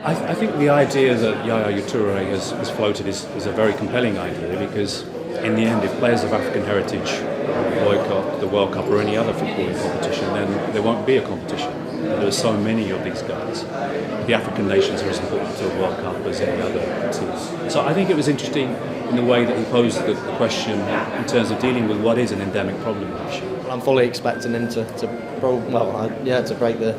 I think the idea that Yaya Toure has floated is a very compelling idea, because in the end, if players of African heritage boycott the World Cup or any other footballing competition, then there won't be a competition. There are so many of these guys. The African nations are as important to a World Cup as any other team. So I think it was interesting in the way that he posed the question in terms of dealing with what is an endemic problem. I'm fully expecting him to break the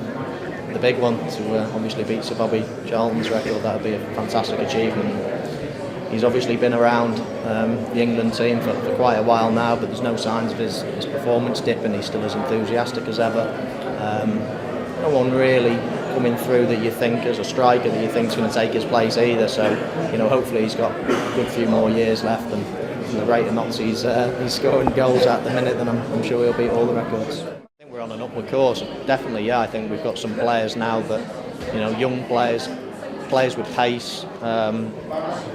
big one, to obviously beat Sir Bobby Charlton's record. That would be a fantastic achievement. He's obviously been around the England team for quite a while now, but there's no signs of his performance dipping. He's still as enthusiastic as ever. No one really coming through that you think, as a striker, that you think is going to take his place either. So, hopefully he's got a good few more years left, and from the rate of knots he's scoring goals at the minute, then I'm sure he'll beat all the records. I think we're on an upward course. Definitely, yeah. I think we've got some players now that, young players with pace,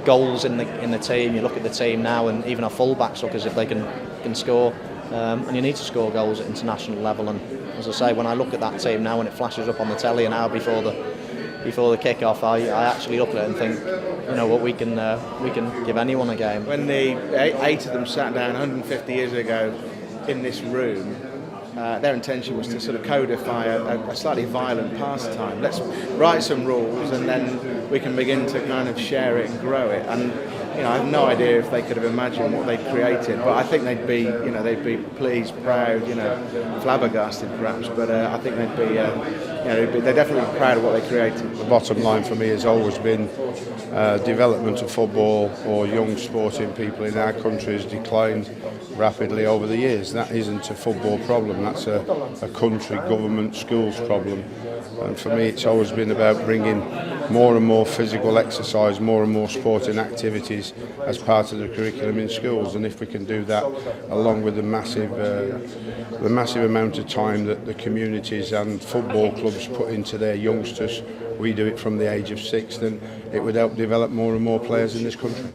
goals in the team. You look at the team now, and even our full-backs look as if they can score. And you need to score goals at international level. And as I say, when I look at that team now, when it flashes up on the telly an hour before the kick-off, I actually look at it and think, we can give anyone a game. When the 8 of them sat down 150 years ago in this room, their intention was to sort of codify a slightly violent pastime. Let's write some rules, and then we can begin to kind of share it and grow it. And I have no idea if they could have imagined what they'd created, but I think they'd be pleased, proud, flabbergasted perhaps. But I think they're definitely proud of what they created. The bottom line for me has always been development of football or young sporting people in our country has declined rapidly over the years. That isn't a football problem, that's a country, government, schools problem. And for me it's always been about bringing more and more physical exercise, more and more sporting activities as part of the curriculum in schools. And if we can do that, along with the massive amount of time that the communities and football clubs put into their youngsters, we do it from the age of 6, then it would help develop more and more players in this country.